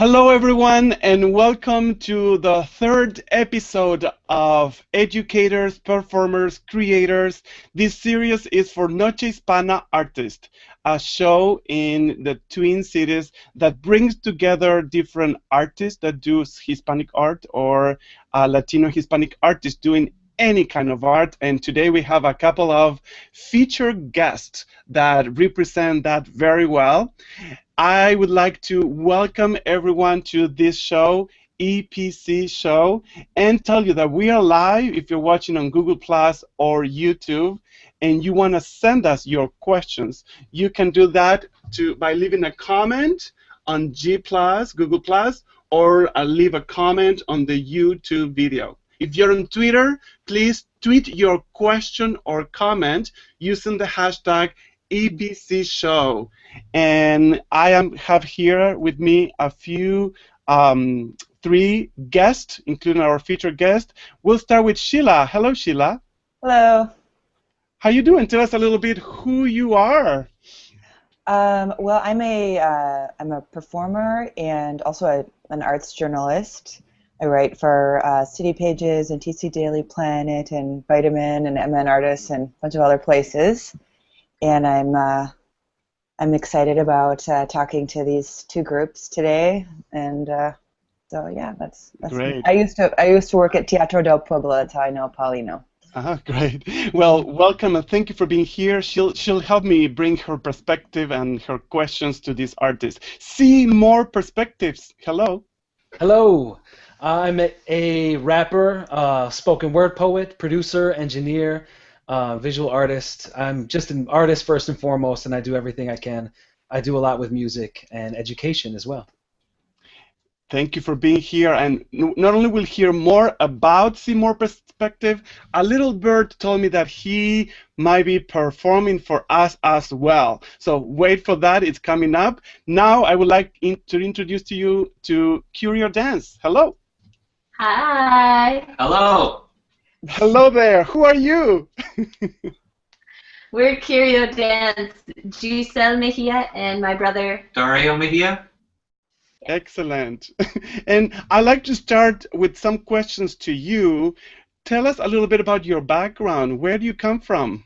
Hello, everyone, and welcome to the third episode of Educators, Performers, Creators. This series is for Noche Hispana artists, a show in the Twin Cities that brings together different artists that do Hispanic art or Latino Hispanic artists doing any kind of art. And today we have a couple of featured guests that represent that very well. I would like to welcome everyone to this show, EPC show, and tell you that we are live if you're watching on Google Plus or YouTube and you want to send us your questions. You can do that by leaving a comment on G+, Google Plus, or leave a comment on the YouTube video. If you're on Twitter, please tweet your question or comment using the hashtag EPC show. And I have here with me a few, three guests, including our featured guest. We'll start with Sheila. Hello, Sheila. Hello. How you doing? Tell us a little bit who you are. Well, I'm a performer and also an arts journalist. I write for City Pages and TC Daily Planet and Vitamin and MN Artists and a bunch of other places. And I'm excited about talking to these two groups today. And so yeah, that's great. I used to work at Teatro del Pueblo. That's how I know Paulino. Great. Well, welcome and thank you for being here. She'll help me bring her perspective and her questions to these artists. See more perspectives. Hello. Hello. I'm a rapper, spoken word poet, producer, engineer, visual artist. I'm just an artist first and foremost, and I do everything I can. I do a lot with music and education as well. Thank you for being here, and not only we'll hear more about See More Perspective, a little bird told me that he might be performing for us as well. So wait for that, it's coming up. Now I would like to introduce to you to Curio Dance. Hello. Hi. Hello. Hello there. Who are you? We're Curio Dance, Giselle Mejia and my brother Dario Mejia. Excellent. And I'd like to start with some questions to you. Tell us a little bit about your background. Where do you come from?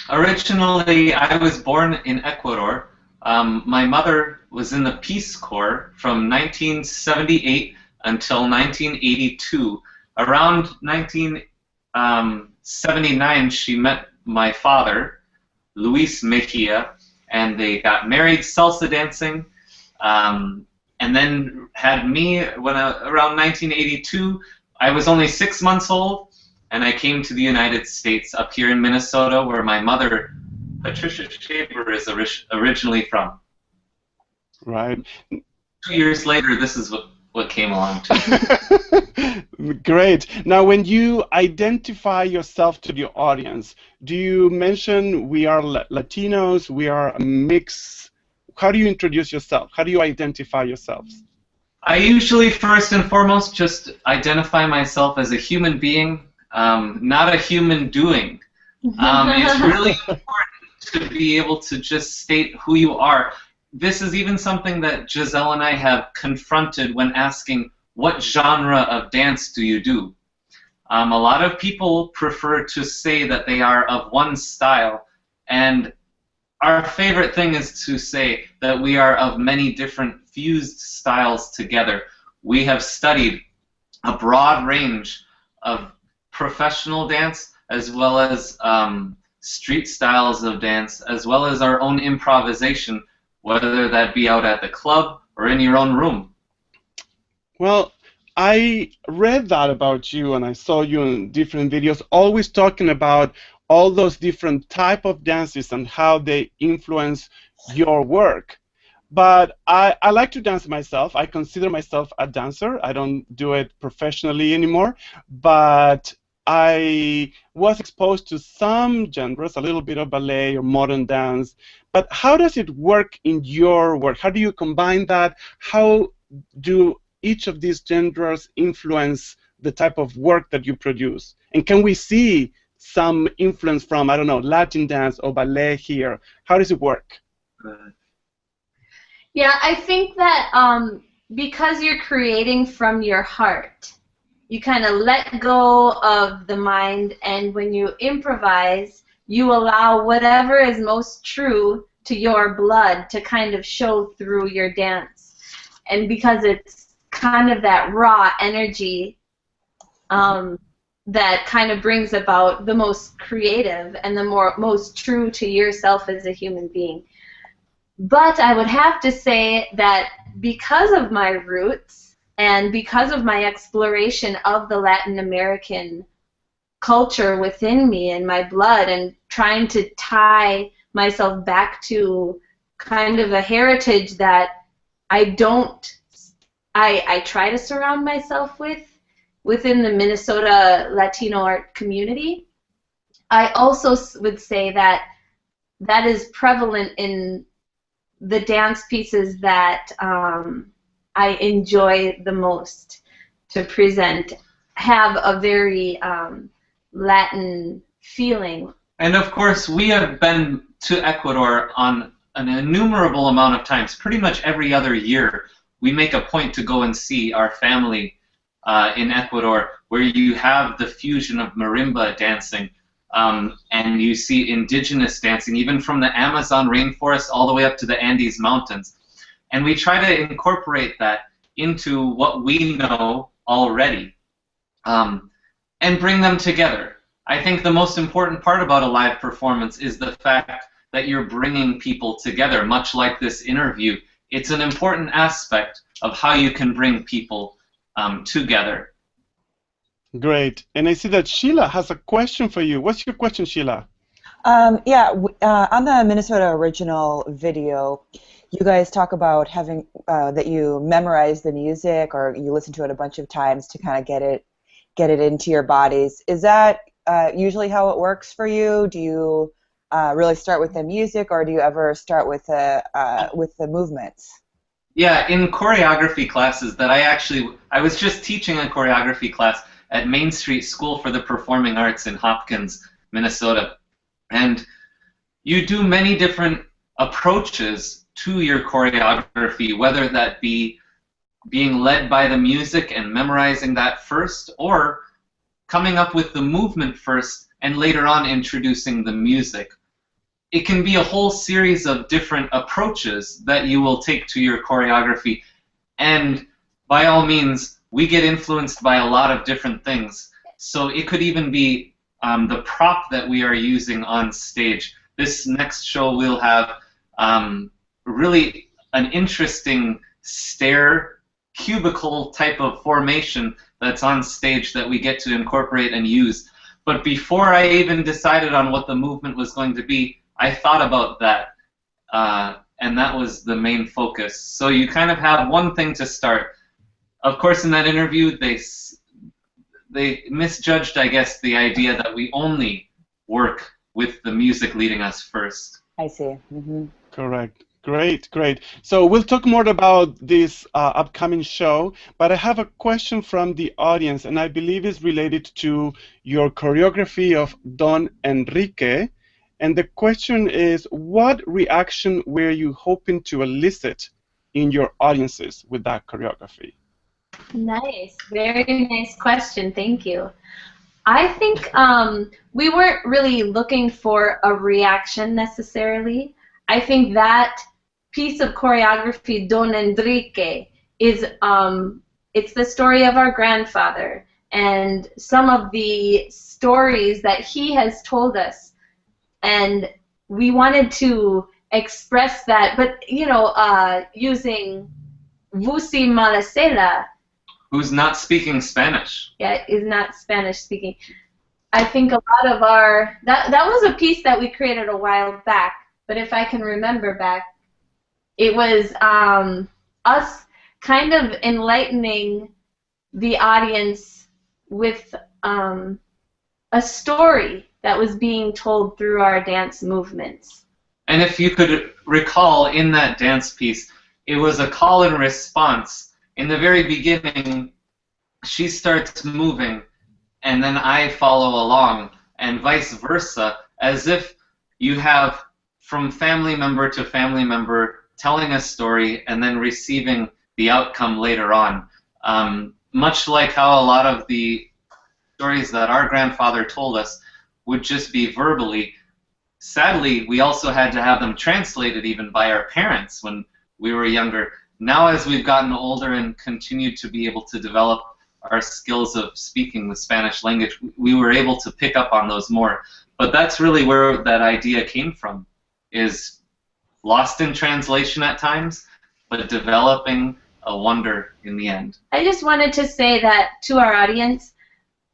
Originally, I was born in Ecuador. My mother was in the Peace Corps from 1978 until 1982. Around 1979, she met my father, Luis Mejia, and they got married salsa dancing, and then had me around 1982. I was only 6 months old, and I came to the United States up here in Minnesota, where my mother, Patricia Shaver, is originally from. Right. 2 years later, this is what came along too. Great. Now, when you identify yourself to the audience, do you mention we are Latinos, we are a mix? How do you introduce yourself? How do you identify yourselves? I usually, first and foremost, just identify myself as a human being, not a human doing. It's really important to be able to just state who you are. This is even something that Giselle and I have confronted when asking, what genre of dance do you do? A lot of people prefer to say that they are of one style, and our favorite thing is to say that we are of many different fused styles together. We have studied a broad range of professional dance as well as street styles of dance, as well as our own improvisation, whether that be out at the club or in your own room. Well, I read that about you, and I saw you in different videos, always talking about all those different type of dances and how they influence your work. But I like to dance myself. I consider myself a dancer. I don't do it professionally anymore, but I was exposed to some genres, a little bit of ballet or modern dance. But how does it work in your work? How do you combine that? How do each of these genres influence the type of work that you produce? And can we see some influence from, I don't know, Latin dance or ballet here? How does it work? Yeah, I think that because you're creating from your heart, you kind of let go of the mind, and when you improvise, you allow whatever is most true to your blood to kind of show through your dance. And because it's kind of that raw energy that kind of brings about the most creative and the most true to yourself as a human being. But I would have to say that because of my roots and because of my exploration of the Latin American culture within me and my blood, and trying to tie myself back to kind of a heritage that I try to surround myself with within the Minnesota Latino art community, I also would say that that is prevalent in the dance pieces that I enjoy the most to present, have a very Latin feeling. And of course, we have been to Ecuador on an innumerable amount of times. Pretty much every other year, we make a point to go and see our family in Ecuador, where you have the fusion of marimba dancing, and you see indigenous dancing, even from the Amazon rainforest all the way up to the Andes Mountains. And we try to incorporate that into what we know already, and bring them together. I think the most important part about a live performance is the fact that you're bringing people together, much like this interview. It's an important aspect of how you can bring people together. Great. And I see that Sheila has a question for you. What's your question, Sheila? On the Minnesota original video, you guys talk about having that you memorize the music, or you listen to it a bunch of times to kind of get it into your bodies. Is that usually how it works for you? Do you really start with the music, or do you ever start with the movements? Yeah, in choreography classes that I was just teaching a choreography class at Main Street School for the Performing Arts in Hopkins, Minnesota. And you do many different approaches to your choreography, whether that be being led by the music and memorizing that first, or coming up with the movement first and later on introducing the music. It can be a whole series of different approaches that you will take to your choreography, and by all means, we get influenced by a lot of different things. So it could even be the prop that we are using on stage. This next show we'll have really an interesting stair cubicle type of formation that's on stage that we get to incorporate and use. But before I even decided on what the movement was going to be, I thought about that, and that was the main focus. So you kind of have one thing to start. Of course, in that interview, they misjudged, I guess, the idea that we only work with the music leading us first. I see. Mm-hmm. Correct. Great, great. So we'll talk more about this upcoming show, but I have a question from the audience, and I believe it's related to your choreography of Don Enrique. And the question is, what reaction were you hoping to elicit in your audiences with that choreography? Nice. Very nice question. Thank you. I think we weren't really looking for a reaction necessarily. I think that piece of choreography, Don Enrique, is it's the story of our grandfather and some of the stories that he has told us, and we wanted to express that, but using Vusi Malasela, who's not speaking Spanish. Yeah, is not Spanish speaking. I think a lot of that was a piece that we created a while back, but if I can remember back, it was us kind of enlightening the audience with a story that was being told through our dance movements. And if you could recall, in that dance piece, it was a call and response. In the very beginning, she starts moving, and then I follow along, and vice versa, as if you have, from family member to family member, telling a story, and then receiving the outcome later on. Much like how a lot of the stories that our grandfather told us would just be verbally, sadly, we also had to have them translated even by our parents when we were younger. Now, as we've gotten older and continued to be able to develop our skills of speaking the Spanish language, we were able to pick up on those more. But that's really where that idea came from, is lost in translation at times, but developing a wonder in the end. I just wanted to say that to our audience,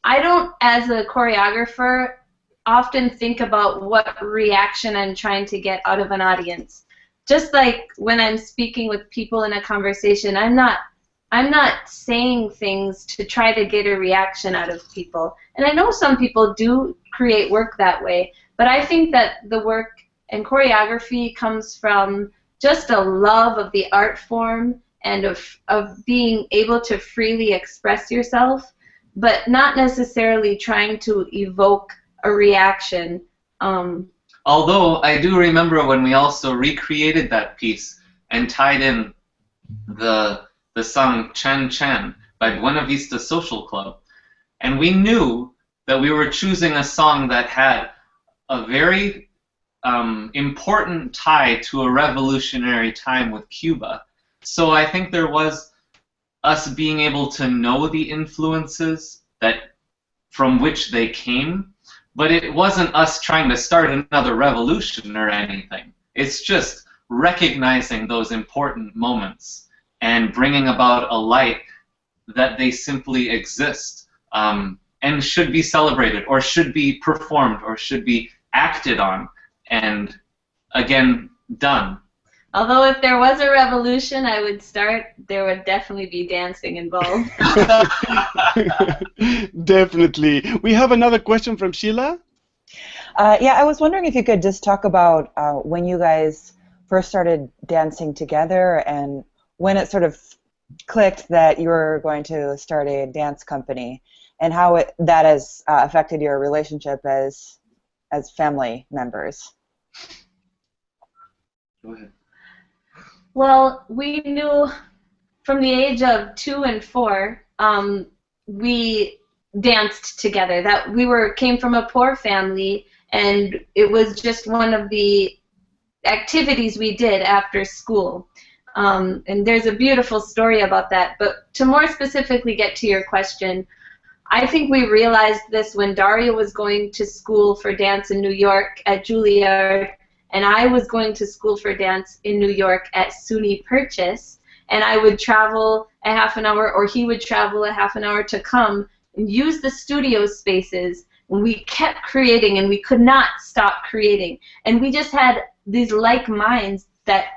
I don't, as a choreographer, often think about what reaction I'm trying to get out of an audience. Just like when I'm speaking with people in a conversation, I'm not saying things to try to get a reaction out of people. And I know some people do create work that way, but I think that the work in choreography comes from just a love of the art form and of being able to freely express yourself, but not necessarily trying to evoke a reaction. Although I do remember when we also recreated that piece and tied in the song Chan Chan by Buena Vista Social Club, and we knew that we were choosing a song that had a very important tie to a revolutionary time with Cuba. So I think there was us being able to know the influences that from which they came, but it wasn't us trying to start another revolution or anything. It's just recognizing those important moments and bringing about a light that they simply exist, and should be celebrated or should be performed or should be acted on and, again, done. Although if there was a revolution I would start, there would definitely be dancing involved. Definitely. We have another question from Sheila. Yeah, I was wondering if you could just talk about when you guys first started dancing together and when it sort of clicked that you were going to start a dance company and how that has affected your relationship as family members. Go ahead. Well, we knew from the age of 2 and 4, we danced together. That we came from a poor family, and it was just one of the activities we did after school. And there's a beautiful story about that. But to more specifically get to your question, I think we realized this when Daria was going to school for dance in New York at Juilliard, and I was going to school for dance in New York at SUNY Purchase, and I would travel a half an hour, or he would travel a half an hour to come and use the studio spaces. And we kept creating, and we could not stop creating. And we just had these like minds that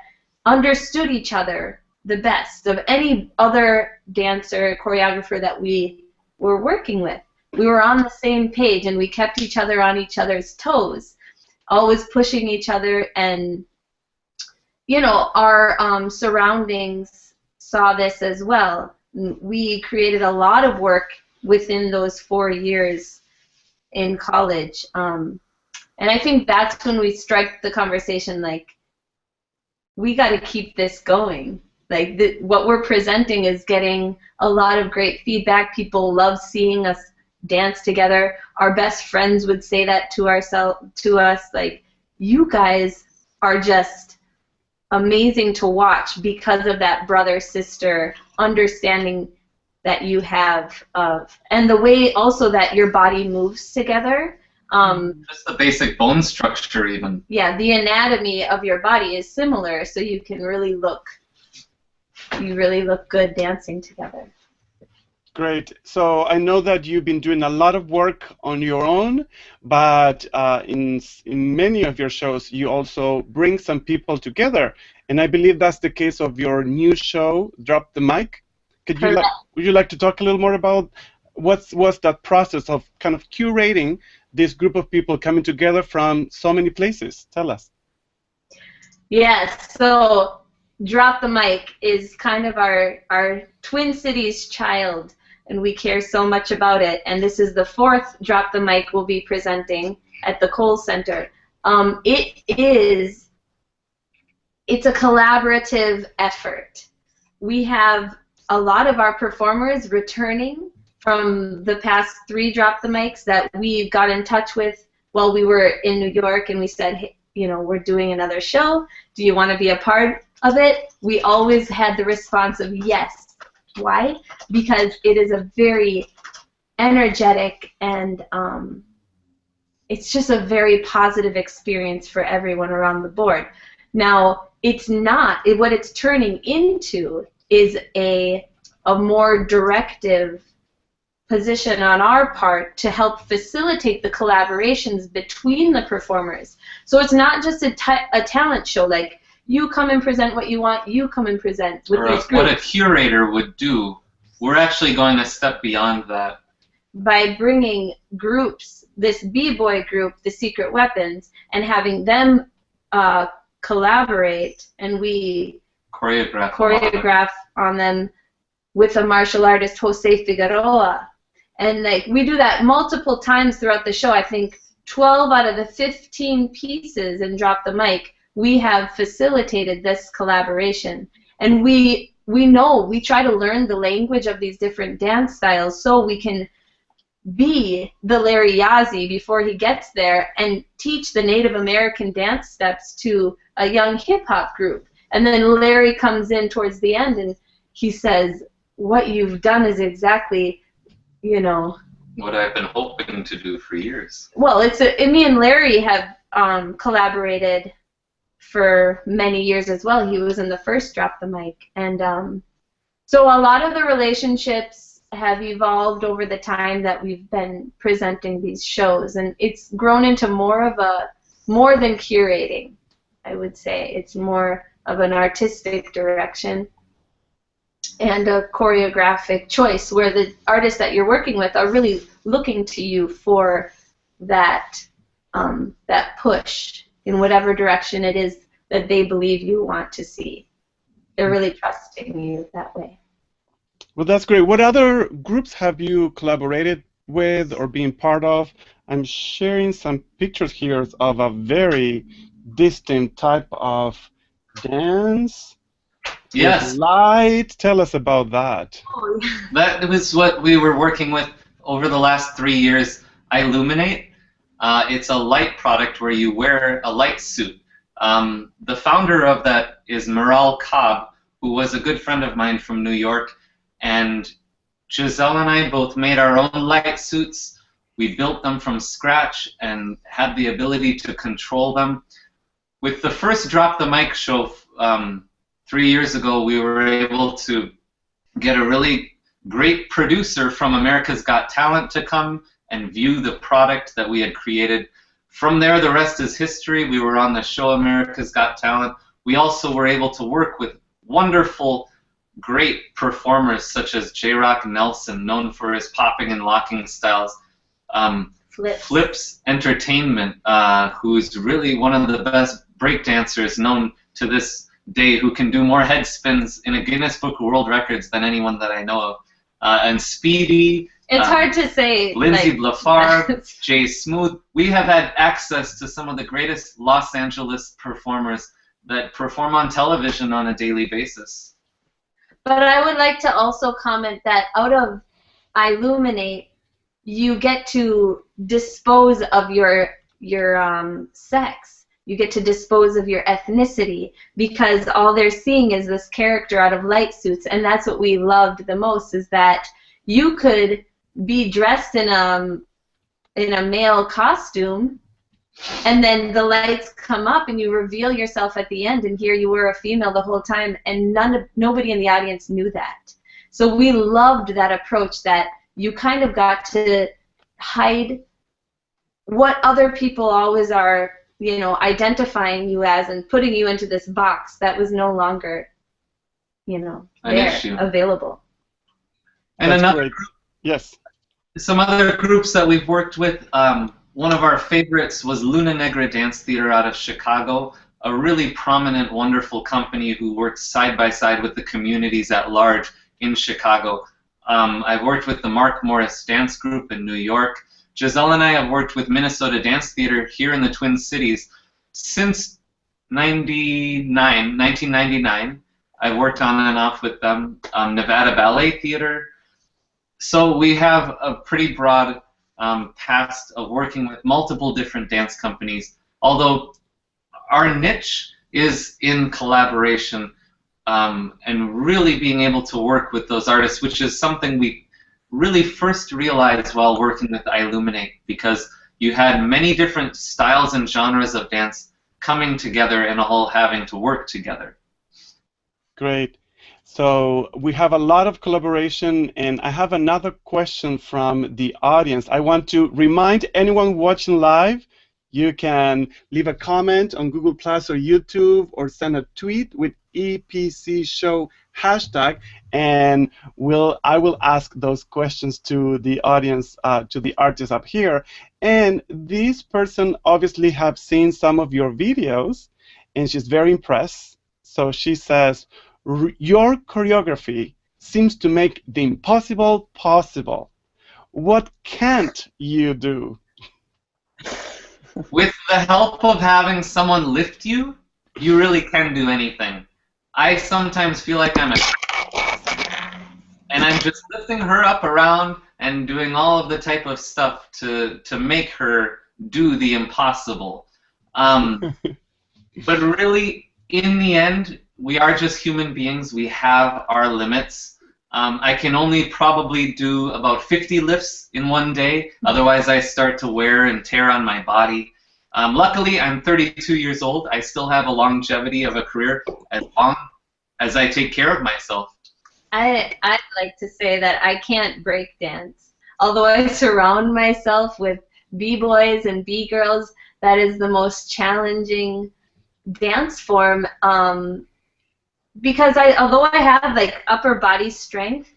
understood each other the best of any other dancer, choreographer that we were working with. We were on the same page, and we kept each other on each other's toes, always pushing each other, and you know, our surroundings saw this as well. We created a lot of work within those 4 years in college, and I think that's when we struck the conversation, like, we got to keep this going. Like, what we're presenting is getting a lot of great feedback. People love seeing us dance together. Our best friends would say that to us, like, you guys are just amazing to watch because of that brother-sister understanding that you have and the way also that your body moves together. Just the basic bone structure even. Yeah, the anatomy of your body is similar, so you can really look good dancing together. Great. So I know that you've been doing a lot of work on your own, but in many of your shows you also bring some people together, and I believe that's the case of your new show, Drop the Mic. Would you like to talk a little more about what's that process of kind of curating this group of people coming together from so many places? Tell us. Yes. So Drop the Mic is kind of our Twin Cities child, and we care so much about it. And this is the 4th Drop the Mic we'll be presenting at the Cole Center. It is it's a collaborative effort. We have a lot of our performers returning from the past 3 Drop the Mics that we got in touch with while we were in New York, and we said, hey, you know, we're doing another show. Do you want to be a part of it? We always had the response of yes. Why? Because it is a very energetic and it's just a very positive experience for everyone around the board. Now, it's not, what it's turning into is a more directive position on our part to help facilitate the collaborations between the performers. So it's not just a talent show, like you come and present what you want, you come and present with this group. What a curator would do, we're actually going a step beyond that. By bringing groups, this B-boy group, the Secret Weapons, and having them collaborate, and we choreograph on them with a martial artist, Jose Figueroa. And like we do that multiple times throughout the show. I think 12 out of the 15 pieces in Drop the Mic, we have facilitated this collaboration. And we know, we try to learn the language of these different dance styles so we can be the Larry Yazzie before he gets there and teach the Native American dance steps to a young hip-hop group. And then Larry comes in towards the end and he says, what you've done is exactly, you know, what I've been hoping to do for years. Well, me and Larry have collaborated for many years as well. He was in the first Drop the Mic. And so a lot of the relationships have evolved over the time that we've been presenting these shows, and it's grown into more than curating, I would say. It's more of an artistic direction and a choreographic choice where the artists that you're working with are really looking to you for that that push in whatever direction it is that they believe you want to see. They're really trusting you that way. Well, that's great. What other groups have you collaborated with or been part of? I'm sharing some pictures here of a very distinct type of dance. Yes. Light. Tell us about that. That was what we were working with over the last 3 years. Illuminate. It's a light product where you wear a light suit. The founder of that is Maral Cobb, who was a good friend of mine from New York. And Giselle and I both made our own light suits. We built them from scratch and had the ability to control them. With the first Drop the Mic show 3 years ago, we were able to get a really great producer from America's Got Talent to come and view the product that we had created. From there, the rest is history. We were on the show America's Got Talent. We also were able to work with wonderful, great performers such as J-Rock Nelson, known for his popping and locking styles. Flips Entertainment, who's really one of the best breakdancers known to this day, who can do more head spins in a Guinness Book of World Records than anyone that I know of. And Speedy. It's hard to say. Lindsay Blafarb, Jay Smooth. We have had access to some of the greatest Los Angeles performers that perform on television on a daily basis. But I would like to also comment that out of Illuminate, you get to dispose of your sex. You get to dispose of your ethnicity because all they're seeing is this character out of light suits, and that's what we loved the most, is that you could be dressed in a male costume, and then the lights come up and you reveal yourself at the end, and here you were a female the whole time, and nobody in the audience knew that. So we loved that approach, that you kind of got to hide what other people always are, you know, identifying you as and putting you into this box that was no longer, you know, available. And That's another great. group, Yes. some other groups that we've worked with, one of our favorites was Luna Negra Dance Theater out of Chicago, a really prominent, wonderful company who works side by side with the communities at large in Chicago. I've worked with the Mark Morris Dance Group in New York. Giselle and I have worked with Minnesota Dance Theater here in the Twin Cities. Since 1999. I've worked on and off with them. Nevada Ballet Theater. So we have a pretty broad past of working with multiple different dance companies, although our niche is in collaboration and really being able to work with those artists, which is something we really first realized while working with Illuminate, because you had many different styles and genres of dance coming together and all having to work together. Great. So we have a lot of collaboration, and I have another question from the audience. I want to remind anyone watching live, you can leave a comment on Google Plus or YouTube, or send a tweet with EPC Show hashtag, and I will ask those questions to the audience, to the artists up here. And this person obviously have seen some of your videos, and she's very impressed. So she says, your choreography seems to make the impossible possible. What can't you do? With the help of having someone lift you, you really can do anything. I sometimes feel like I'm and I'm just lifting her up around and doing all of the type of stuff to make her do the impossible. But really, in the end, we are just human beings. We have our limits. I can only probably do about 50 lifts in one day. Otherwise, I start to wear and tear on my body. Luckily, I'm 32 years old. I still have a longevity of a career as long as I take care of myself. I'd like to say that I can't break dance. Although I surround myself with B-boys and B-girls, that is the most challenging dance form. Because although I have like upper body strength,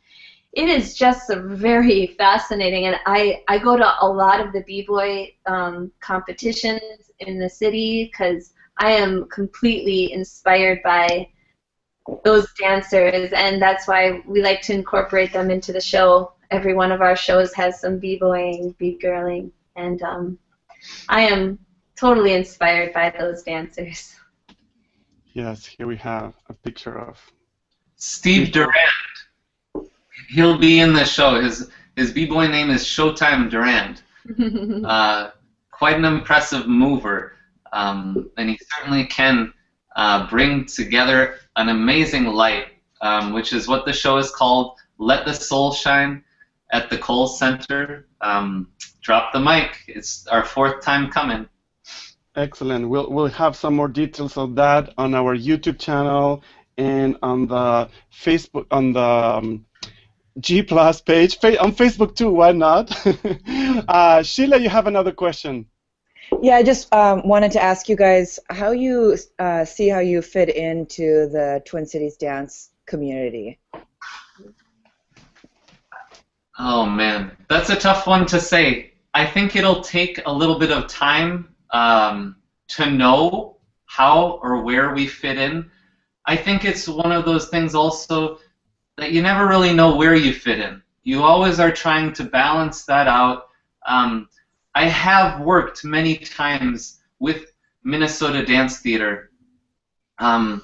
it is just a very fascinating, and I go to a lot of the b-boy competitions in the city because I am completely inspired by those dancers, and that's why we like to incorporate them into the show. Every one of our shows has some b-boying, b-girling, and I am totally inspired by those dancers. Yes, here we have a picture of Steve Durand. He'll be in the show. His b-boy name is Showtime Durand. Quite an impressive mover, and he certainly can bring together an amazing light, which is what the show is called. Let the Soul Shine at the Cole Center. Drop the mic. It's our 4th time coming. Excellent. We'll have some more details of that on our YouTube channel and on the Facebook, on the G Plus page, on Facebook too. Why not? Sheila, you have another question. Yeah, I just wanted to ask you guys how you see how you fit into the Twin Cities dance community. Oh man, that's a tough one to say. I think it'll take a little bit of time to know how or where we fit in. I think it's one of those things also that you never really know where you fit in. You always are trying to balance that out. I have worked many times with Minnesota Dance Theater, and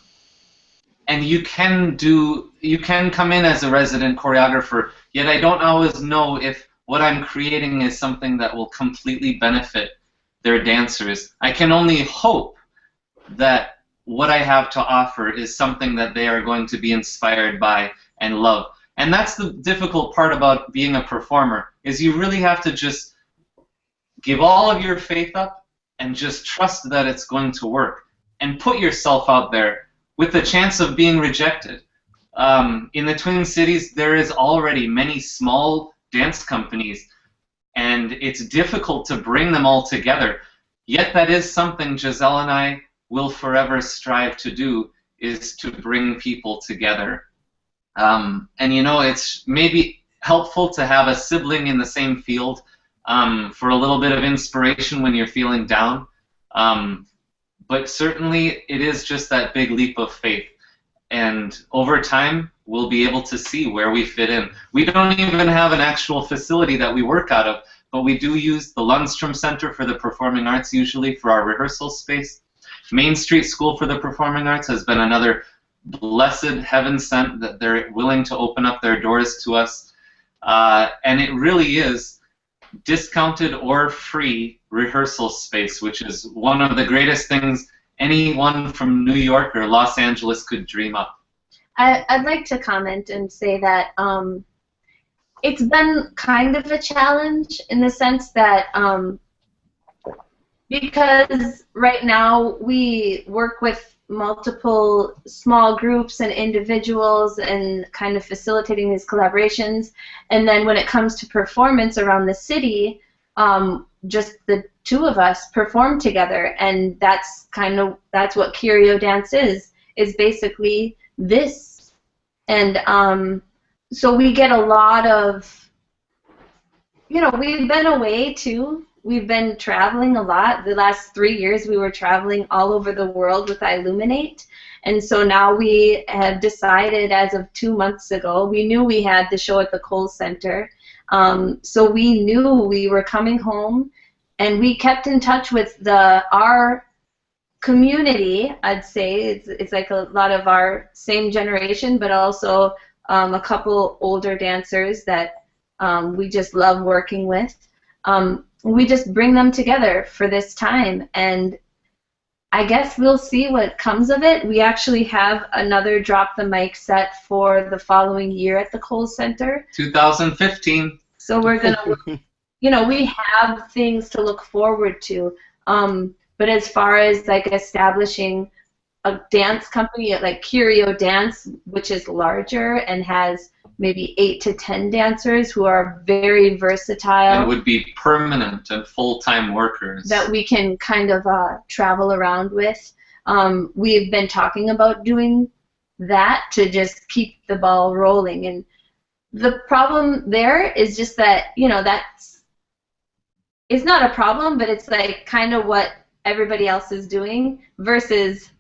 you can come in as a resident choreographer, yet I don't always know if what I'm creating is something that will completely benefit their dancers. I can only hope that what I have to offer is something that they are going to be inspired by and love. And that's the difficult part about being a performer, is you really have to just give all of your faith up and just trust that it's going to work and put yourself out there with the chance of being rejected. In the Twin Cities, there is already many small dance companies, and it's difficult to bring them all together. Yet that is something Giselle and I will forever strive to do, is to bring people together. And you know, it's maybe helpful to have a sibling in the same field for a little bit of inspiration when you're feeling down. But certainly it is just that big leap of faith. And over time, we'll be able to see where we fit in. We don't even have an actual facility that we work out of, but we do use the Lundstrom Center for the Performing Arts usually for our rehearsal space. Main Street School for the Performing Arts has been another blessed heaven sent that they're willing to open up their doors to us. And it really is discounted or free rehearsal space, which is one of the greatest things anyone from New York or Los Angeles could dream up. I'd like to comment and say that it's been kind of a challenge in the sense that because right now we work with multiple small groups and individuals and kind of facilitating these collaborations, and then when it comes to performance around the city, just the two of us perform together, and that's what Curio dance is basically this. And so we get a lot of, we've been away too. We've been traveling a lot. The last 3 years we were traveling all over the world with Illuminate. And so now we have decided, as of 2 months ago, we knew we had the show at the Kohl's Center. So we knew we were coming home, and we kept in touch with our community, I'd say. It's like a lot of our same generation, but also a couple older dancers that we just love working with. We just bring them together for this time, and I guess we'll see what comes of it. We actually have another Drop the Mic set for the following year at the Kohl's Center. 2015. So we're going to, we have things to look forward to. But as far as like establishing a dance company like Curio Dance, which is larger and has maybe 8 to 10 dancers who are very versatile. And would be permanent and full-time workers. That we can kind of travel around with. We've been talking about doing that to just keep the ball rolling. And the problem there is just that, it's not a problem, but it's like kind of what everybody else is doing versus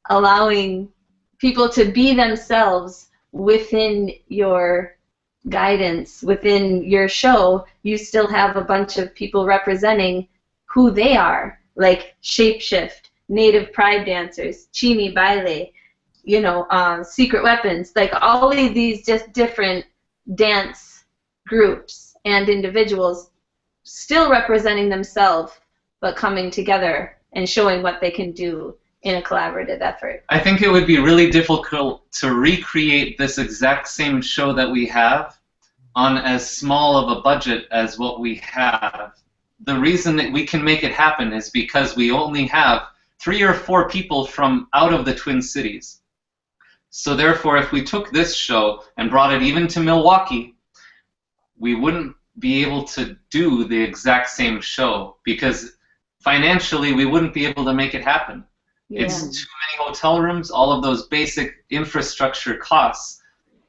allowing people to be themselves within your guidance, within your show. You still have a bunch of people representing who they are, like Shapeshift, Native Pride dancers, Chimi Baile, Secret Weapons, like all of these just different dance groups and individuals still representing themselves, but coming together and showing what they can do in a collaborative effort. I think it would be really difficult to recreate this exact same show that we have on as small of a budget as what we have. The reason that we can make it happen is because we only have 3 or 4 people from out of the Twin Cities. So therefore, if we took this show and brought it even to Milwaukee, we wouldn't be able to do the exact same show because financially we wouldn't be able to make it happen. Yeah. It's too many hotel rooms. All of those basic infrastructure costs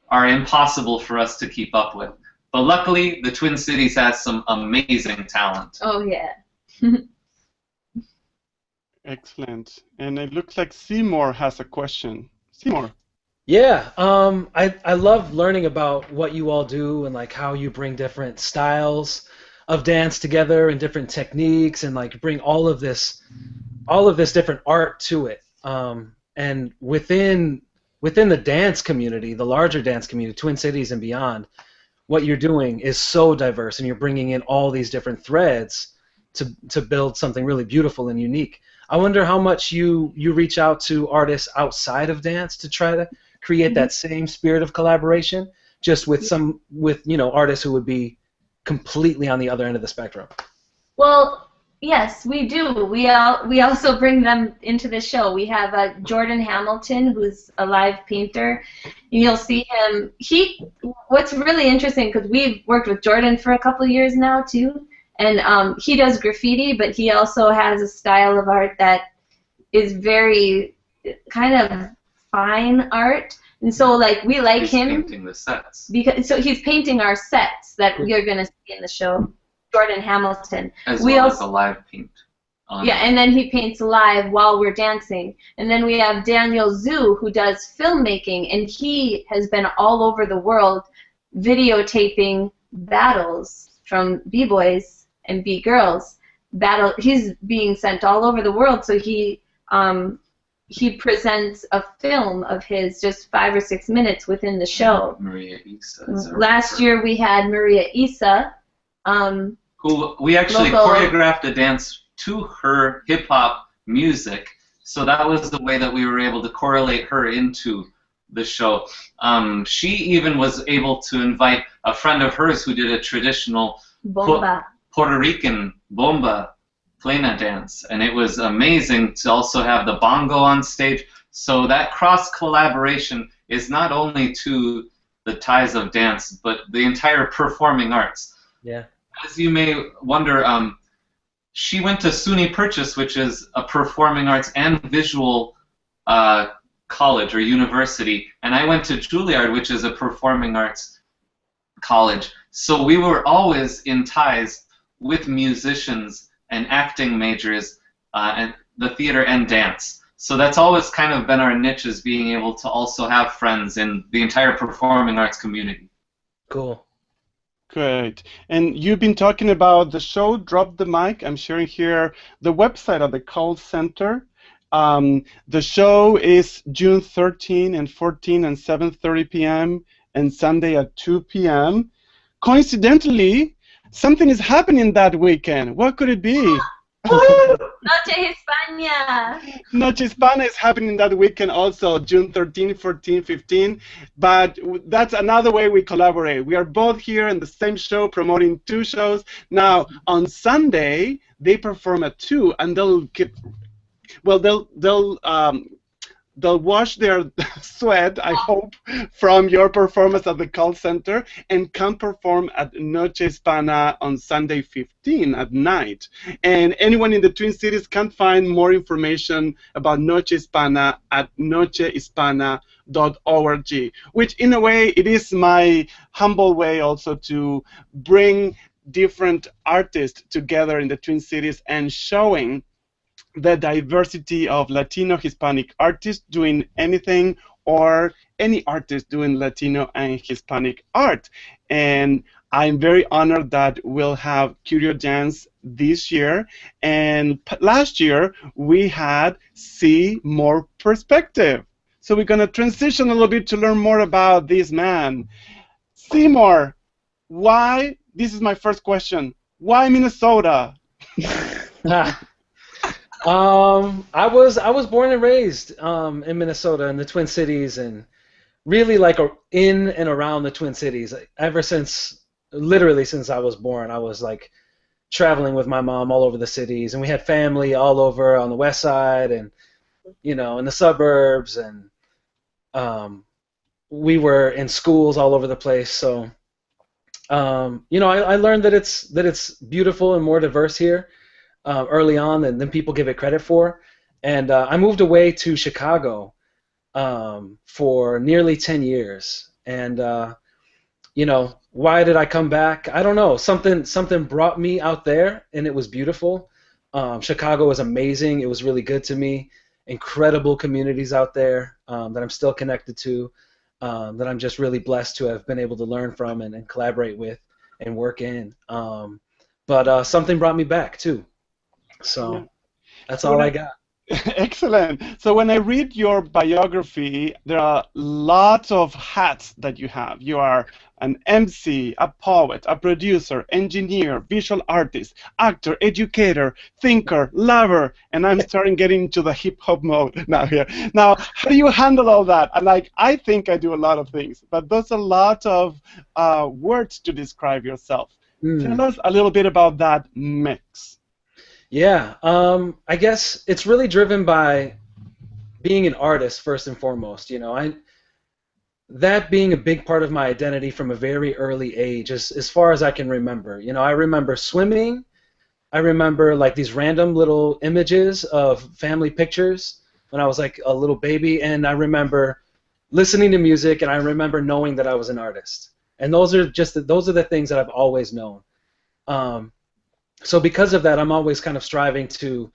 are impossible for us to keep up with. But luckily, the Twin Cities has some amazing talent. Oh, yeah. Excellent. And it looks like Seymour has a question. Seymour. Yeah, I love learning about what you all do and like how you bring different styles of dance together and different techniques and like bring all of this different art to it. And within the dance community, the larger dance community, Twin Cities and beyond, what you're doing is so diverse, and you're bringing in all these different threads to build something really beautiful and unique. I wonder how much you reach out to artists outside of dance to try to create that same spirit of collaboration, just with artists who would be completely on the other end of the spectrum. Well, yes, we do. We also bring them into the show. We have Jordan Hamilton, who's a live painter. You'll see him. What's really interesting, because we've worked with Jordan for a couple of years now too, and he does graffiti, but he also has a style of art that is very kind of fine art. And so, like, we like him. He's painting the sets. So he's painting our sets that you're going to see in the show. Jordan Hamilton. As well as a live paint. And then he paints live while we're dancing. And then we have Daniel Zhu, who does filmmaking, and he has been all over the world videotaping battles from B-boys and B-girls. He's being sent all over the world, so he he presents a film of his, just 5 or 6 minutes within the show. Maria Isa. Last year we had Maria Isa. Who we actually choreographed a dance to her hip hop music. So that was the way that we were able to correlate her into the show. She even was able to invite a friend of hers who did a traditional Puerto Rican bomba plena dance, and it was amazing to also have the bongo on stage. So that cross collaboration is not only to the ties of dance, but the entire performing arts. Yeah. As you may wonder, she went to SUNY Purchase, which is a performing arts and visual college or university, and I went to Juilliard, which is a performing arts college. So we were always in ties with musicians and acting majors and the theater and dance. So that's always kind of been our niche, is being able to also have friends in the entire performing arts community. Cool. Great. And you've been talking about the show, Drop the Mic. I'm sharing here the website of the call center. The show is June 13 and 14 and 7:30 p.m. and Sunday at 2 p.m. Coincidentally, something is happening that weekend. What could it be? Noche Hispana. Noche Hispana is happening that weekend also, June 13, 14, 15. But that's another way we collaborate. We are both here in the same show promoting two shows. Now, on Sunday, they perform at 2, and they'll wash their sweat, I hope, from your performance at the call center and come perform at Noche Hispana on Sunday 15 at night. And anyone in the Twin Cities can find more information about Noche Hispana at nochehispana.org, which in a way it is my humble way also to bring different artists together in the Twin Cities and showing the diversity of Latino Hispanic artists doing anything, or any artist doing Latino and Hispanic art. And I'm very honored that we'll have Curio Dance this year, and last year we had See More Perspective. So we're going to transition a little bit to learn more about this man. Seymour, why, this is my first question, why Minnesota? I was born and raised in Minnesota, in the Twin Cities, and really like in and around the Twin Cities. Ever since, literally since I was born, I was like traveling with my mom all over the cities, and we had family all over on the west side, and in the suburbs, and we were in schools all over the place. So I learned that it's beautiful and more diverse here. Early on than people give it credit for. And I moved away to Chicago for nearly 10 years. And, why did I come back? I don't know. Something brought me out there, and it was beautiful. Chicago was amazing. It was really good to me. Incredible communities out there that I'm still connected to, that I'm just really blessed to have been able to learn from and collaborate with and work in. But something brought me back, too. So that's all I got. Excellent. So when I read your biography, there are lots of hats that you have. You are an MC, a poet, a producer, engineer, visual artist, actor, educator, thinker, lover, and I'm starting getting into the hip-hop mode now here. Now, how do you handle all that? I think I do a lot of things, but there's a lot of words to describe yourself. Tell us a little bit about that mix. Yeah, I guess it's really driven by being an artist first and foremost. That being a big part of my identity from a very early age, as far as I can remember. I remember swimming. I remember like these random little images of family pictures when I was like a little baby, and I remember listening to music, and I remember knowing that I was an artist. And those are the things that I've always known. So because of that, I'm always kind of striving to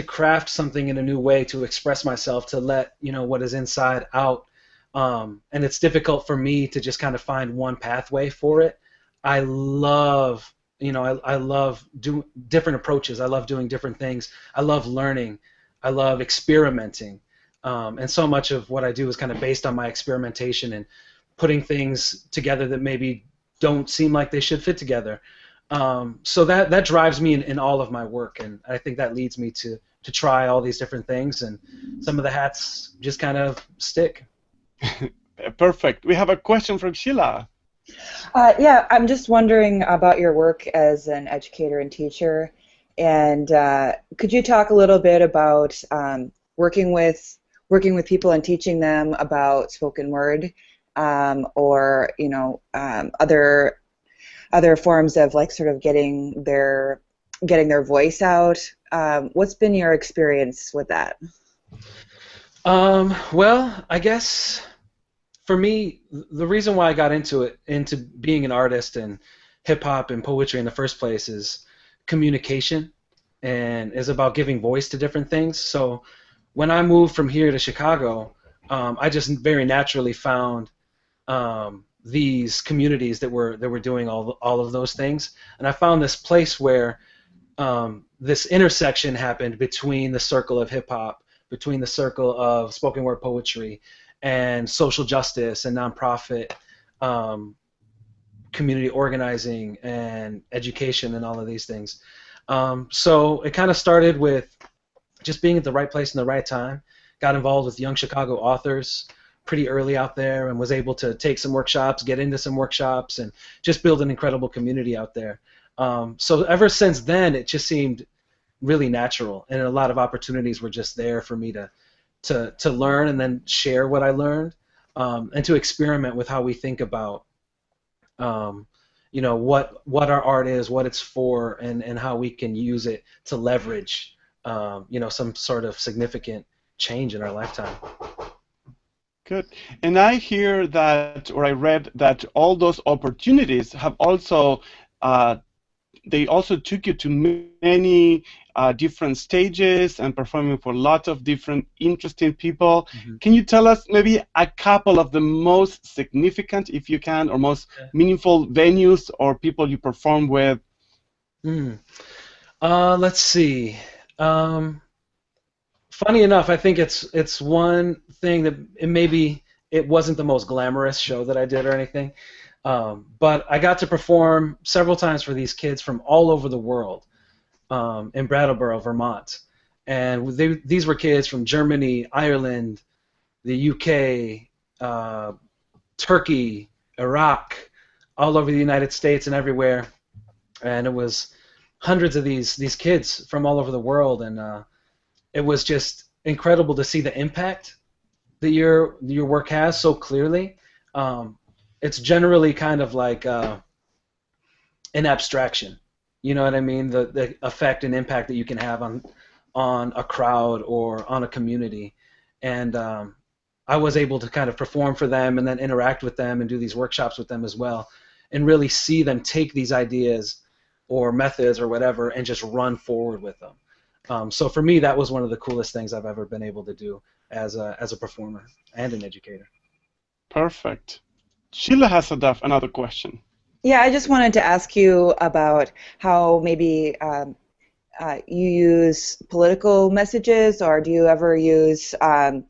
craft something in a new way, to express myself, to let what is inside out. And it's difficult for me to just kind of find one pathway for it. I love I love doing different approaches. I love doing different things. I love learning. I love experimenting. And so much of what I do is kind of based on my experimentation and putting things together that maybe don't seem like they should fit together. So that drives me in all of my work, and I think that leads me to try all these different things, and some of the hats just kind of stick. Perfect. We have a question from Sheila. Yeah, I'm just wondering about your work as an educator and teacher, and could you talk a little bit about working with people and teaching them about spoken word, or other forms of like sort of getting their voice out. What's been your experience with that? Well, I guess for me, the reason why I got into being an artist and hip hop and poetry in the first place is communication, and is about giving voice to different things. So when I moved from here to Chicago, I just very naturally found these communities that were doing all of those things, and I found this place where this intersection happened between the circle of hip hop, between the circle of spoken word poetry, and social justice and nonprofit community organizing and education and all of these things. So it kind of started with just being at the right place in the right time. Got involved with Young Chicago Authors pretty early out there, and was able to take some workshops, get into some workshops, and just build an incredible community out there. So ever since then, it just seemed really natural, and a lot of opportunities were just there for me to learn and then share what I learned, and to experiment with how we think about what our art is, what it's for, and how we can use it to leverage some sort of significant change in our lifetime. Good. And I hear that, or I read that all those opportunities have also, they also took you to many different stages and performing for lots of different interesting people. Mm-hmm. Can you tell us maybe a couple of the most significant, if you can, or most meaningful venues or people you perform with? Let's see. Funny enough, I think it's one thing that maybe it wasn't the most glamorous show that I did or anything, but I got to perform several times for these kids from all over the world in Brattleboro, Vermont. And these were kids from Germany, Ireland, the UK, Turkey, Iraq, all over the United States and everywhere. And it was hundreds of these kids from all over the world, and it was just incredible to see the impact that your work has so clearly. It's generally kind of like an abstraction, you know what I mean? The effect and impact that you can have on a crowd or on a community. And I was able to kind of perform for them and then interact with them and do these workshops with them as well, and really see them take these ideas or methods or whatever and just run forward with them. So for me, that was one of the coolest things I've ever been able to do as a performer and an educator. Perfect. Sheila has another question. Yeah, I just wanted to ask you about how maybe you use political messages, or do you ever use the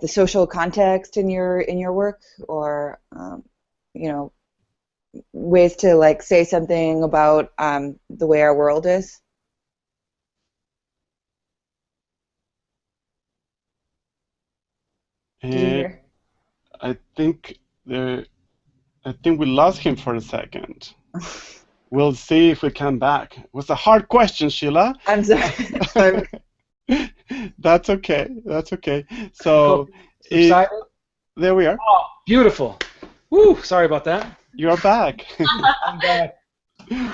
social context in your work, or ways to like say something about the way our world is? I think we lost him for a second. We'll see if we come back. It was a hard question, Sheila. I'm sorry. That's okay. That's okay. So there we are. Oh, beautiful. Woo! Sorry about that. You're back. I'm back.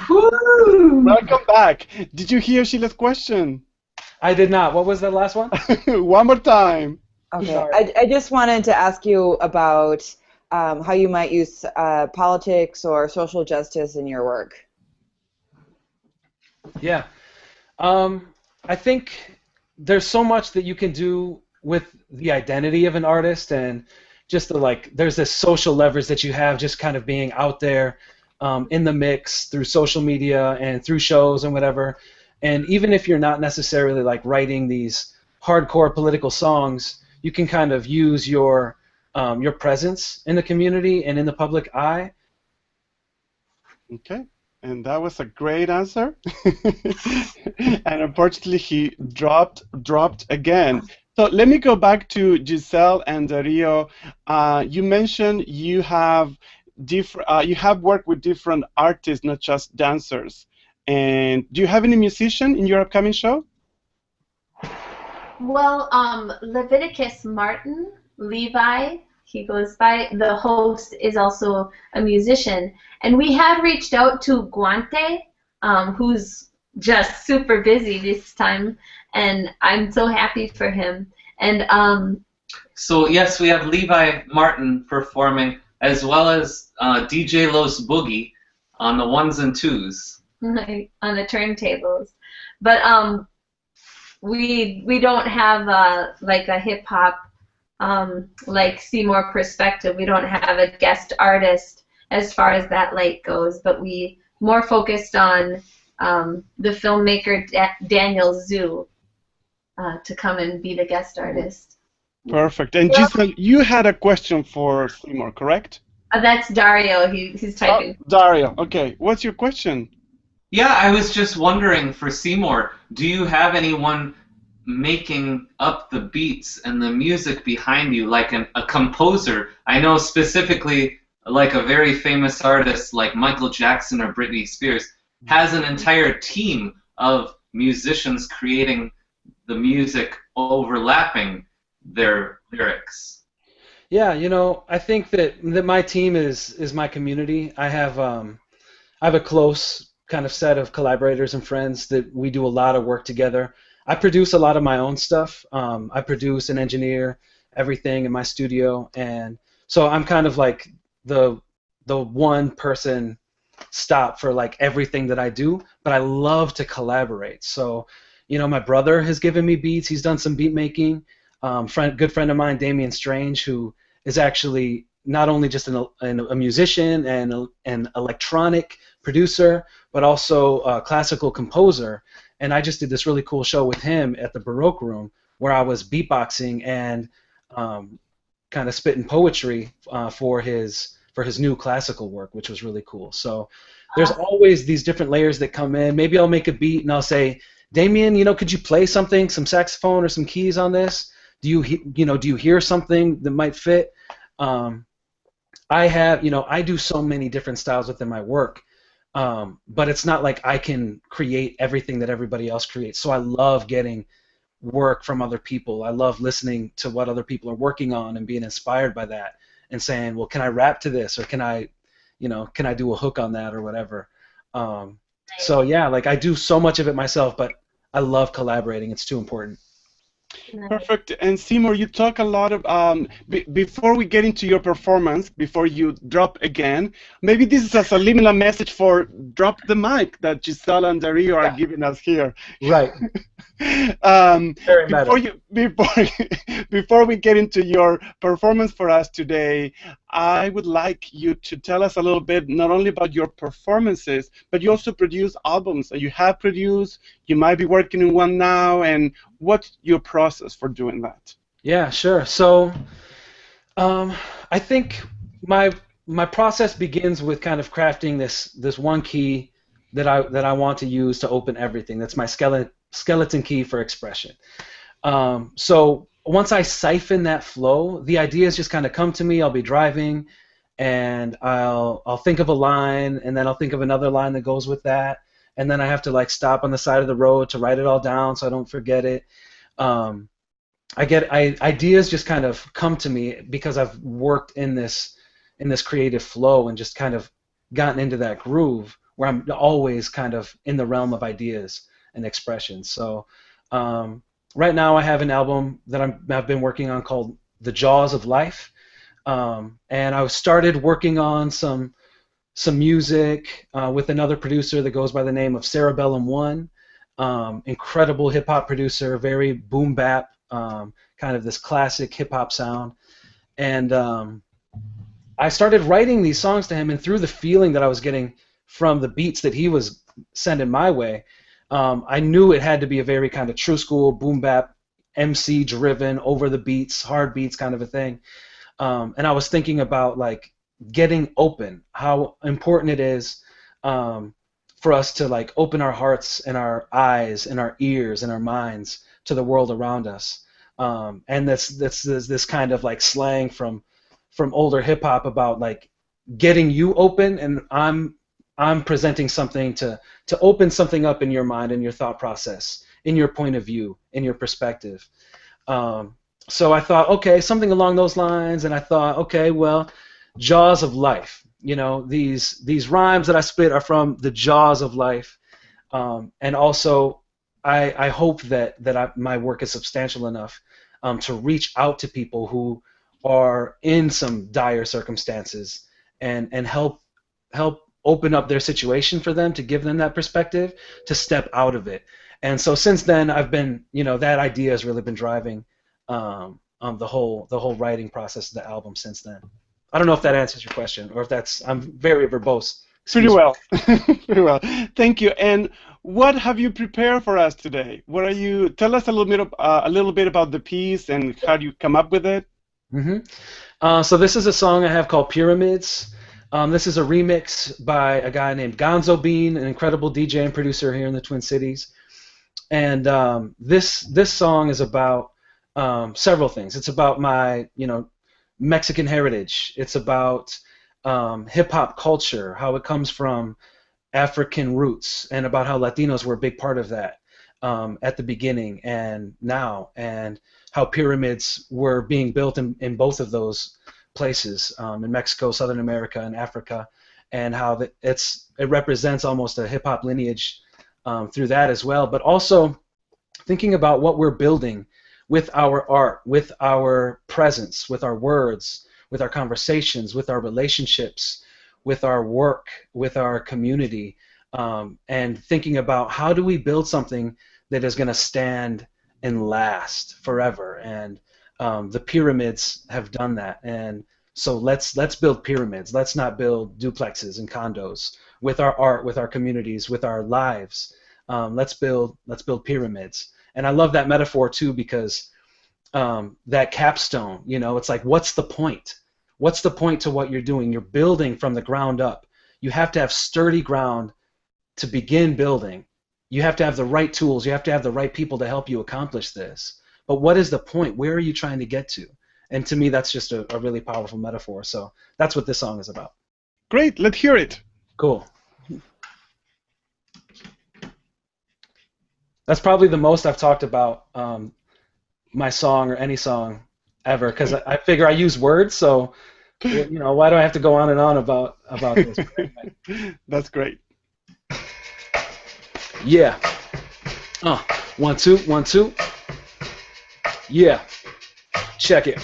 Woo! Welcome back. Did you hear Sheila's question? I did not. What was the last one? One more time. Okay. I just wanted to ask you about how you might use politics or social justice in your work. Yeah. I think there's so much that you can do with the identity of an artist, and just there's this social leverage that you have just kind of being out there in the mix through social media and through shows and whatever. And even if you're not necessarily like writing these hardcore political songs, you can kind of use your presence in the community and in the public eye. Okay, and that was a great answer. And unfortunately, he dropped again. So let me go back to Giselle and Dario. You mentioned you have worked with different artists, not just dancers. And do you have any musician in your upcoming show? Well, Leviticus Martin, Levi, he goes by, the host is also a musician. And we have reached out to Guante, who's just super busy this time, and I'm so happy for him. And So yes, we have Levi Martin performing, as well as DJ Los Boogie on the ones and twos. on the turntables. But we don't have like a hip hop like Seymour perspective. We don't have a guest artist as far as that light goes, but we more focused on the filmmaker Daniel Zhu to come and be the guest artist. Perfect. And Giselle, you had a question for Seymour, correct? That's Dario. He's typing. Oh, Dario. Okay. What's your question? Yeah, I was just wondering for Seymour, do you have anyone making up the beats and the music behind you, like a composer? I know specifically, like a very famous artist like Michael Jackson or Britney Spears has an entire team of musicians creating the music overlapping their lyrics. Yeah, you know, I think that my team is my community. I have a close kind of set of collaborators and friends that we do a lot of work together. I produce a lot of my own stuff. I produce and engineer everything in my studio, and so I'm kind of like the one person stop for like everything that I do. But I love to collaborate. So, you know, my brother has given me beats. He's done some beat making. Good friend of mine, Damian Strange, who is actually not only just a musician and an electronic producer, but also a classical composer. And I just did this really cool show with him at the Baroque Room where I was beatboxing and kind of spitting poetry for his new classical work, which was really cool. So there's always these different layers that come in. Maybe I'll make a beat and I'll say, Damien, you know, could you play something, some saxophone or some keys on this? Do you hear something that might fit? I do so many different styles within my work, but it's not like I can create everything that everybody else creates. So I love getting work from other people. I love listening to what other people are working on and being inspired by that and saying, well, can I rap to this, or can I do a hook on that or whatever. So yeah, like I do so much of it myself, but I love collaborating. It's too important. Perfect. And Seymour, you talk a lot of before we get into your performance, before you drop again, maybe this is a subliminal message for drop the mic that Giselle and Dario are giving us here. Right. Very before we get into your performance for us today, I would like you to tell us a little bit not only about your performances, but you also produce albums that you have produced. You might be working in one now, and what's your process for doing that? Yeah, sure. So I think my process begins with kind of crafting this one key that I want to use to open everything. That's my skeleton key for expression. So once I siphon that flow, the ideas just kind of come to me. I'll be driving, and I'll think of a line, and then I'll think of another line that goes with that, and then I have to like stop on the side of the road to write it all down so I don't forget it. Ideas just kind of come to me because I've worked in this creative flow and just kind of gotten into that groove where I'm always kind of in the realm of ideas and expression. So right now I have an album that I've been working on called The Jaws of Life, and I started working on some music with another producer that goes by the name of Cerebellum One. Incredible hip hop producer, very boom bap, kind of this classic hip hop sound, and I started writing these songs to him, and through the feeling that I was getting from the beats that he was sending my way, I knew it had to be a very kind of true school, boom bap, MC driven, over the beats, hard beats kind of a thing. And I was thinking about like getting open, how important it is for us to like open our hearts and our eyes and our ears and our minds to the world around us. And this kind of like slang from older hip hop about like getting you open, and I'm presenting something to open something up in your mind and your thought process, in your point of view, in your perspective. So I thought, okay, something along those lines, and I thought, okay, well, jaws of life. You know, these rhymes that I spit are from the jaws of life, and also I hope that my work is substantial enough to reach out to people who are in some dire circumstances and help open up their situation for them, to give them that perspective to step out of it. And so since then, I've been, you know, that idea has really been driving the whole writing process of the album since then. I don't know if that answers your question, or if that's, I'm very verbose. Pretty well. Pretty well. Thank you. And what have you prepared for us today? What are you? Tell us a little bit about the piece and how you come up with it. So this is a song I have called Pyramids. This is a remix by a guy named Gonzo Bean, an incredible DJ and producer here in the Twin Cities. And this song is about several things. It's about my, you know, Mexican heritage. It's about hip hop culture, how it comes from African roots, and about how Latinos were a big part of that at the beginning and now, and how pyramids were being built in both of those places, in Mexico, Southern America, and Africa, and how it represents almost a hip hop lineage through that as well. But also thinking about what we're building with our art, with our presence, with our words, with our conversations, with our relationships, with our work, with our community, and thinking about how do we build something that is going to stand and last forever. And the pyramids have done that. And so let's build pyramids. Let's not build duplexes and condos. With our art, with our communities, with our lives, let's build pyramids. And I love that metaphor too, because that capstone, you know, it's like, what's the point? What's the point to what you're doing? You're building from the ground up. You have to have sturdy ground to begin building. You have to have the right tools. You have to have the right people to help you accomplish this. But what is the point? Where are you trying to get to? And to me, that's just a really powerful metaphor. So that's what this song is about. Great. Let's hear it. Cool. That's probably the most I've talked about my song or any song ever, because I figure I use words, so you know, why do I have to go on and on about this? That's great. Yeah. 1 2 1 2. Yeah. Check it.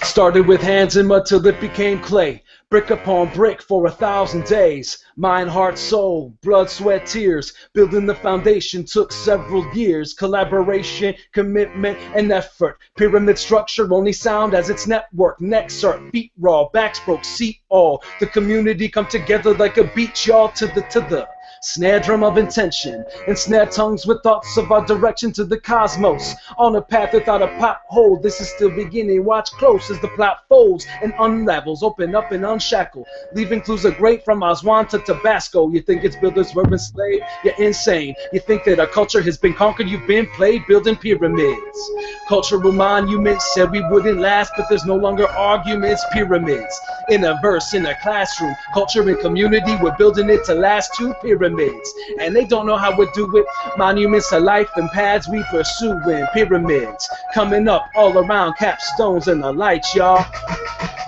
Started with hands in mud till it became clay. Brick upon brick for 1,000 days. Mind, heart, soul, blood, sweat, tears. Building the foundation took several years. Collaboration, commitment, and effort. Pyramid structure only sound as its network. Necks hurt, beat raw, backs broke, seat all. The community come together like a beach, y'all, to the snare drum of intention, and snare tongues with thoughts of our direction to the cosmos. On a path without a pothole, this is still beginning. Watch close as the plot folds and unravels, open up and unshackle, leaving clues of great from Aswan to Tabasco. You think its builders were enslaved? You're insane. You think that our culture has been conquered? You've been played building pyramids. Cultural monuments said we wouldn't last, but there's no longer arguments. Pyramids in a verse, in a classroom, culture and community, we're building it to last. Two pyramids, and they don't know how we do it. Monuments to life and paths we pursuing. Pyramids coming up all around, capstones and the lights, y'all.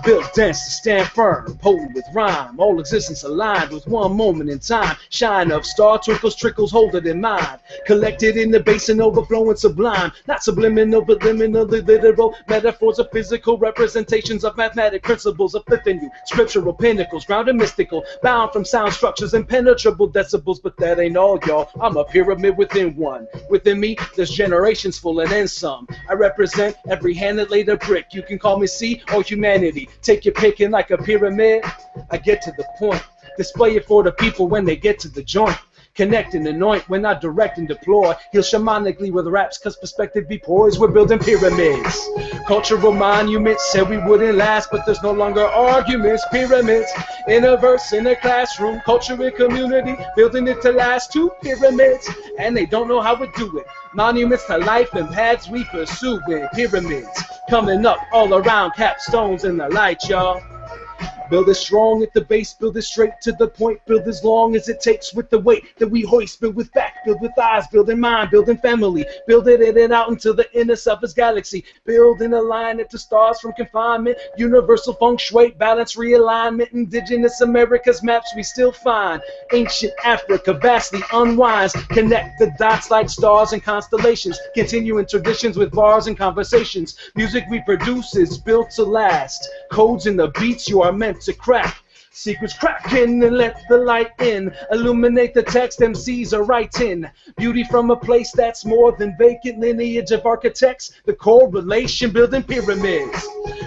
Built dense to stand firm, potent with rhyme, all existence aligned with one moment in time. Shine of star twinkles, trickles, hold it in mind. Collected in the basin, overflowing sublime. Not subliminal, but liminal, literal. Metaphors of physical representations of mathematic principles, uplifting you. Scriptural pinnacles, grounded mystical, bound from sound structures, impenetrable decibels. But that ain't all, y'all. I'm a pyramid within one. Within me, there's generations full and then some. I represent every hand that laid a brick. You can call me C or humanity. Take your pick, and like a pyramid, I get to the point. Display it for the people when they get to the joint. Connect and anoint when I direct and deploy. Heal shamanically with raps, cause perspective be poised. We're building pyramids. Cultural monuments said we wouldn't last, but there's no longer arguments. Pyramids in a verse, in a classroom. Culture and community, building it to last. Two pyramids, and they don't know how to do it. Monuments to life and paths we pursue. With pyramids coming up all around, capstones in the light, y'all. Build it strong at the base, build it straight to the point, build as long as it takes with the weight that we hoist, build with back, build with eyes, build in mind, build in family, build it in and out into the inner selfless galaxy, build in a line at the stars from confinement, universal feng shui, balance, realignment, indigenous America's maps we still find, ancient Africa vastly unwinds, connect the dots like stars and constellations, continuing traditions with bars and conversations, music we produce is built to last, codes in the beats you are meant to crack. Secrets cracking and let the light in. Illuminate the text MCs are writing. Beauty from a place that's more than vacant. Lineage of architects, the correlation building pyramids.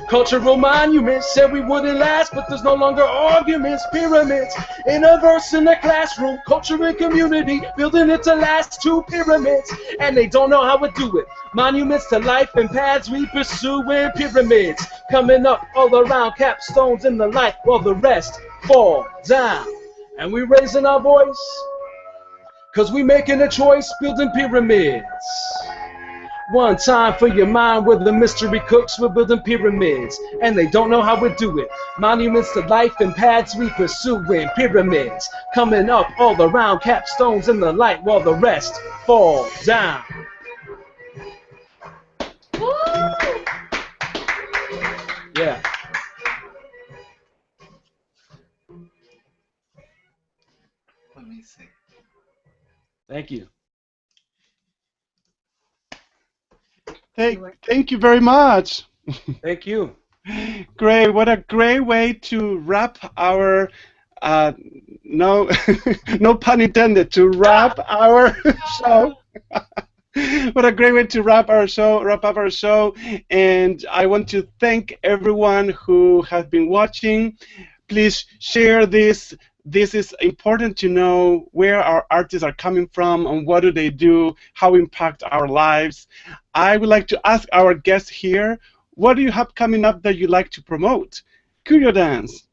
Cultural monuments said we wouldn't last, but there's no longer arguments. Pyramids in a verse in the classroom. Culture and community, building it to last. Two pyramids, and they don't know how to do it. Monuments to life and paths we pursue in pyramids. Coming up all around, capstones in the light, while the rest fall down. And we raising our voice, cause we making a choice, building pyramids. One time for your mind where the mystery cooks, we're building pyramids. And they don't know how we do it. Monuments to life and paths we pursue in pyramids. Coming up all around, capstones in the light, while the rest fall down. Woo! Yeah. Let me see. Thank you. Thank you very much. Thank you. Great. What a great way to wrap our no no pun intended, to wrap our show. What a great way to wrap up our show. And I want to thank everyone who has been watching. Please share this. This is important to know where our artists are coming from and what do they do, how impact our lives. I would like to ask our guests here, what do you have coming up that you like to promote? Curio Dance.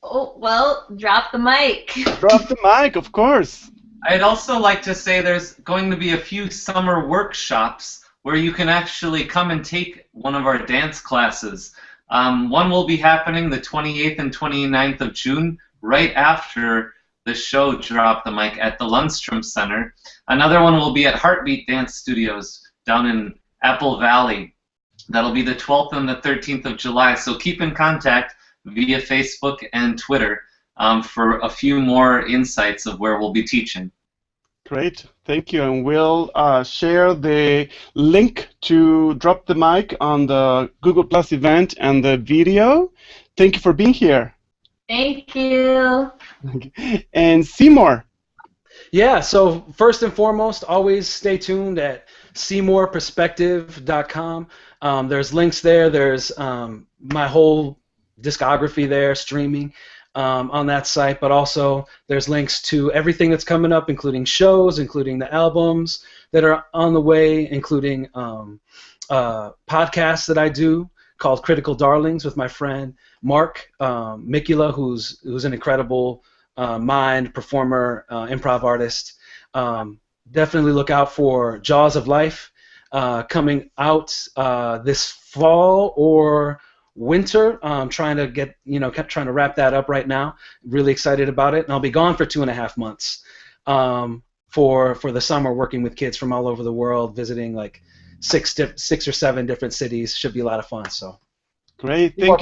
Oh, well, drop the mic. Drop the mic, of course. I'd also like to say there's going to be a few summer workshops where you can actually come and take one of our dance classes. One will be happening the 28th and 29th of June, right after the show Drop the Mic at the Lundstrom Center. Another one will be at Heartbeat Dance Studios down in Apple Valley. That'll be the 12th and the 13th of July, so keep in contact via Facebook and Twitter for a few more insights of where we'll be teaching. Great, thank you, and we'll share the link to Drop the Mic on the Google Plus event and the video. Thank you for being here. Thank you. And Seymour. Yeah, so first and foremost, always stay tuned at SeymourPerspective.com. There's links there. There's my whole discography there, streaming on that site, but also there's links to everything that's coming up, including shows, including the albums that are on the way, including podcasts that I do called Critical Darlings with my friend Mark Mikula, who's an incredible mind, performer, improv artist. Definitely look out for Jaws of Life coming out this fall or winter. Trying to get, kept trying to wrap that up right now. Really excited about it, and I'll be gone for 2.5 months for the summer, working with kids from all over the world, visiting like six or seven different cities. Should be a lot of fun. So great, thank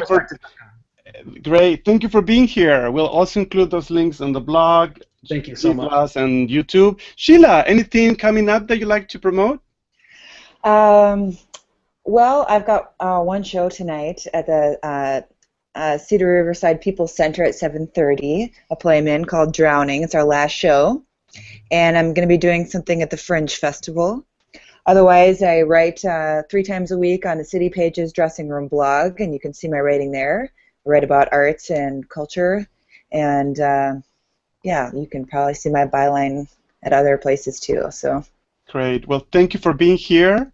you for being here. We'll also include those links on the blog. Thank you so much. And YouTube. Sheila, anything coming up that you like to promote? Well, I've got one show tonight at the Cedar Riverside People's Center at 7:30, a play I'm in called Drowning. It's our last show. And I'm going to be doing something at the Fringe Festival. Otherwise, I write 3 times a week on the City Pages dressing room blog, and you can see my writing there. I write about arts and culture, and yeah, you can probably see my byline at other places too. So Great. Well, thank you for being here.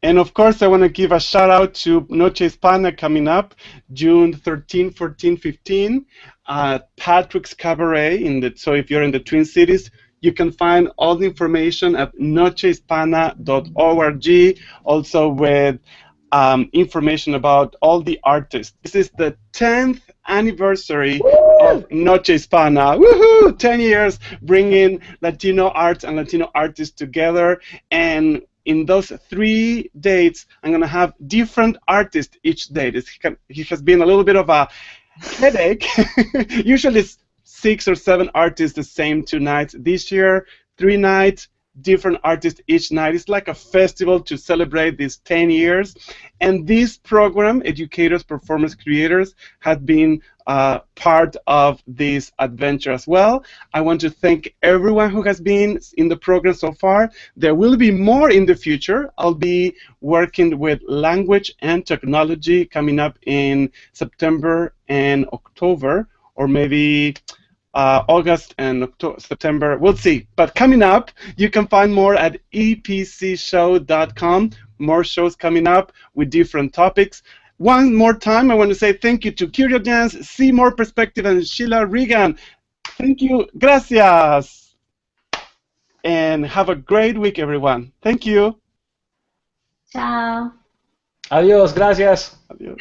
And of course, I want to give a shout out to Noche Hispana coming up June 13, 14, 15 at Patrick's Cabaret. So if you're in the Twin Cities, you can find all the information at nochehispana.org, also with information about all the artists. This is the 10th anniversary of Noche Hispana. Woohoo! 10 years bringing Latino arts and Latino artists together. And in those 3 dates, I'm going to have different artists each date. It has been a little bit of a headache. Usually it's 6 or 7 artists the same 2 nights. This year, 3 nights, different artists each night. It's like a festival to celebrate these 10 years. And this program, Educators, Performers, Creators, has been part of this adventure as well. I want to thank everyone who has been in the program so far. There will be more in the future. I'll be working with language and technology coming up in September and October, or maybe August and September. We'll see. But coming up, you can find more at epcshow.com. More shows coming up with different topics. One more time, I want to say thank you to Curio Dance, See More Perspective, and Sheila Regan. Thank you. Gracias. And have a great week, everyone. Thank you. Ciao. Adiós, gracias. Adiós.